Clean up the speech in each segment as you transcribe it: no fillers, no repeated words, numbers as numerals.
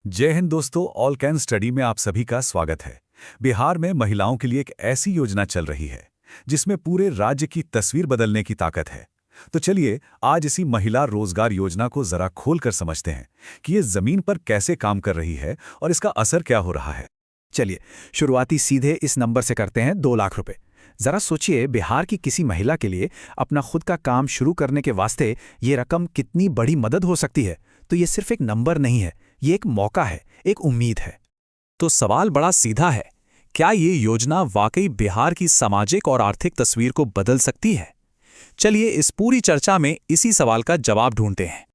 जय हिंद दोस्तों, all can study में आप सभी का स्वागत है। बिहार में महिलाओं के लिए एक ऐसी योजना चल रही है जिसमें पूरे राज्य की तस्वीर बदलने की ताकत है। तो चलिए आज इसी महिला रोजगार योजना को जरा खोलकर समझते हैं कि ये जमीन पर कैसे काम कर रही है और इसका असर क्या हो रहा है। चलिए शुरुआती सीधे इस नंबर से करते हैं 2 लाख रुपए। जरा सोचिए बिहार की किसी महिला के लिए अपना खुद का काम शुरू करने के वास्ते ये रकम कितनी बड़ी मदद हो सकती है। तो ये सिर्फ एक नंबर नहीं है, ये एक मौका है, एक उम्मीद है। तो सवाल बड़ा सीधा है, क्या ये योजना वाकई बिहार की सामाजिक और आर्थिक तस्वीर को बदल सकती है? चलिए इस पूरी चर्चा में इसी सवाल का जवाब ढूंढते हैं।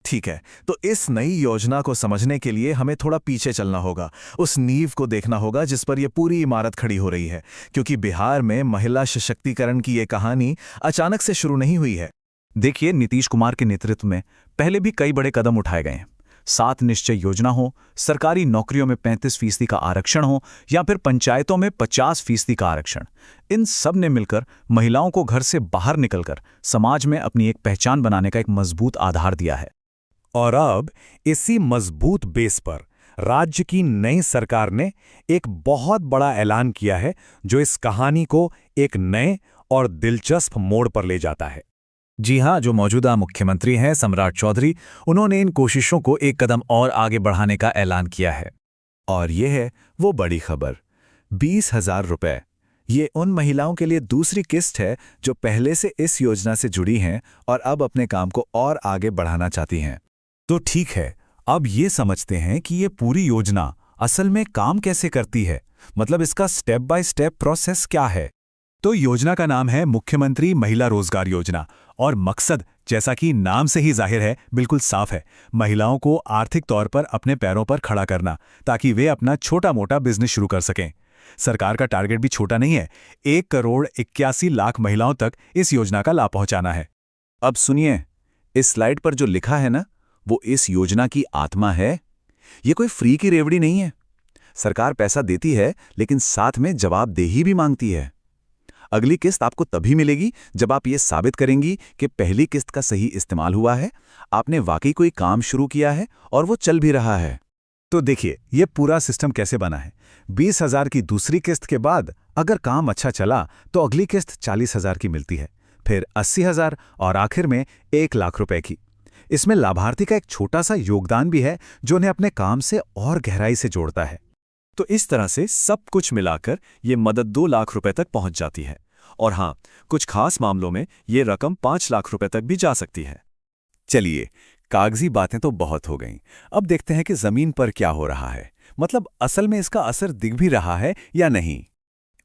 ठीक है, तो इस नई योजना को समझने के लिए हमें थोड़ा पीछे चलना होगा, उस नींव को देखना होगा जिस पर यह पूरी इमारत खड़ी हो रही है। क्योंकि बिहार में महिला सशक्तिकरण की ये कहानी अचानक से शुरू नहीं हुई है। देखिए, नीतीश कुमार के नेतृत्व में पहले भी कई बड़े कदम उठाए गए हैं। 7 निश्चय योजना हो, सरकारी नौकरियों में 35% का आरक्षण हो, या फिर पंचायतों में 50% का आरक्षण, इन सब ने मिलकर महिलाओं को घर से बाहर निकलकर समाज में अपनी एक पहचान बनाने का एक मजबूत आधार दिया है। और अब इसी मजबूत बेस पर राज्य की नई सरकार ने एक बहुत बड़ा ऐलान किया है जो इस कहानी को एक नए और दिलचस्प मोड़ पर ले जाता है। जी हां, जो मौजूदा मुख्यमंत्री हैं सम्राट चौधरी, उन्होंने इन कोशिशों को एक कदम और आगे बढ़ाने का ऐलान किया है। और ये है वो बड़ी खबर, 20,000 रुपए। ये उन महिलाओं के लिए दूसरी किस्त है जो पहले से इस योजना से जुड़ी हैं और अब अपने काम को और आगे बढ़ाना चाहती हैं। तो ठीक है, अब ये समझते हैं कि ये पूरी योजना असल में काम कैसे करती है, मतलब इसका स्टेप बाय स्टेप प्रोसेस क्या है। तो योजना का नाम है मुख्यमंत्री महिला रोजगार योजना और मकसद, जैसा कि नाम से ही जाहिर है, बिल्कुल साफ है, महिलाओं को आर्थिक तौर पर अपने पैरों पर खड़ा करना ताकि वे अपना छोटा मोटा बिजनेस शुरू कर सकें। सरकार का टारगेट भी छोटा नहीं है, 1,81,00,000 महिलाओं तक इस योजना का लाभ पहुंचाना है। अब सुनिए, इस स्लाइड पर जो लिखा है ना, वो इस योजना की आत्मा है। ये कोई फ्री की रेवड़ी नहीं है। सरकार पैसा देती है लेकिन साथ में जवाबदेही भी मांगती है। अगली किस्त आपको तभी मिलेगी जब आप ये साबित करेंगी कि पहली किस्त का सही इस्तेमाल हुआ है, आपने वाकई कोई काम शुरू किया है और वो चल भी रहा है। तो देखिए ये पूरा सिस्टम कैसे बना है। 20,000 की दूसरी किस्त के बाद अगर काम अच्छा चला तो अगली किस्त 40,000 की मिलती है, फिर 80,000 और आखिर में 1,00,000 रुपए की। इसमें लाभार्थी का एक छोटा सा योगदान भी है जो उन्हें अपने काम से और गहराई से जोड़ता है। तो इस तरह से सब कुछ मिलाकर ये मदद 2 लाख रुपए तक पहुंच जाती है। और हाँ, कुछ खास मामलों में ये रकम 5 लाख रुपए तक भी जा सकती है। चलिए, कागजी बातें तो बहुत हो गईं, अब देखते हैं कि जमीन पर क्या हो रहा है, मतलब असल में इसका असर दिख भी रहा है या नहीं।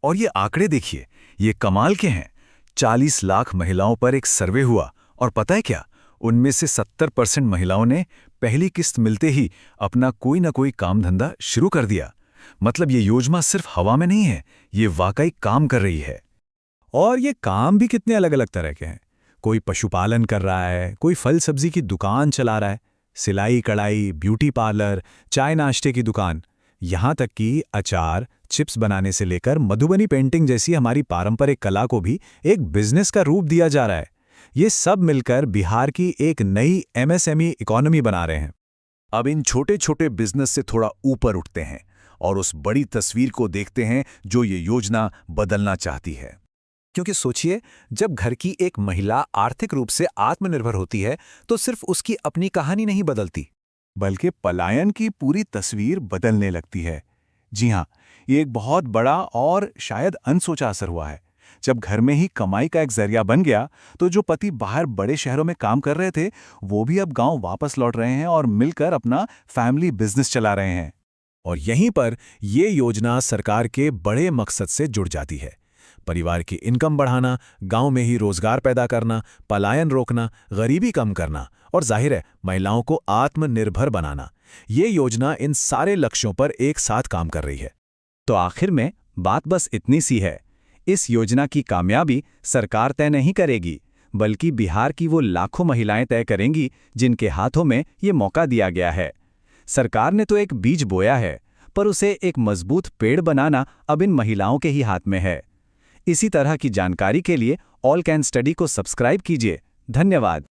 और ये आंकड़े देखिए, ये कमाल के हैं। 40 लाख महिलाओं पर एक सर्वे हुआ और पता है क्या, उनमें से 70% महिलाओं ने पहली किस्त मिलते ही अपना कोई ना कोई काम धंधा शुरू कर दिया। मतलब ये योजना सिर्फ हवा में नहीं है, ये वाकई काम कर रही है। और ये काम भी कितने अलग अलग तरह के हैं। कोई पशुपालन कर रहा है, कोई फल सब्जी की दुकान चला रहा है, सिलाई कढ़ाई, ब्यूटी पार्लर, चाय नाश्ते की दुकान, यहाँ तक कि अचार, चिप्स बनाने से लेकर मधुबनी पेंटिंग जैसी हमारी पारंपरिक कला को भी एक बिजनेस का रूप दिया जा रहा है। ये सब मिलकर बिहार की एक नई MSME इकोनॉमी बना रहे हैं। अब इन छोटे छोटे बिजनेस से थोड़ा ऊपर उठते हैं और उस बड़ी तस्वीर को देखते हैं जो ये योजना बदलना चाहती है। क्योंकि सोचिए, जब घर की एक महिला आर्थिक रूप से आत्मनिर्भर होती है तो सिर्फ उसकी अपनी कहानी नहीं बदलती, बल्कि पलायन की पूरी तस्वीर बदलने लगती है। जी हाँ, ये एक बहुत बड़ा और शायद अनसोचा असर हुआ है। जब घर में ही कमाई का एक जरिया बन गया तो जो पति बाहर बड़े शहरों में काम कर रहे थे वो भी अब गांव वापस लौट रहे हैं और मिलकर अपना फैमिली बिजनेस चला रहे हैं। और यहीं पर ये योजना सरकार के बड़े मकसद से जुड़ जाती है। परिवार की इनकम बढ़ाना, गांव में ही रोजगार पैदा करना, पलायन रोकना, गरीबी कम करना और जाहिर है महिलाओं को आत्मनिर्भर बनाना। ये योजना इन सारे लक्ष्यों पर एक साथ काम कर रही है। तो आखिर में बात बस इतनी सी है, इस योजना की कामयाबी सरकार तय नहीं करेगी, बल्कि बिहार की वो लाखों महिलाएं तय करेंगी जिनके हाथों में ये मौका दिया गया है। सरकार ने तो एक बीज बोया है, पर उसे एक मजबूत पेड़ बनाना अब इन महिलाओं के ही हाथ में है। इसी तरह की जानकारी के लिए ऑल कैन स्टडी को सब्सक्राइब कीजिए। धन्यवाद।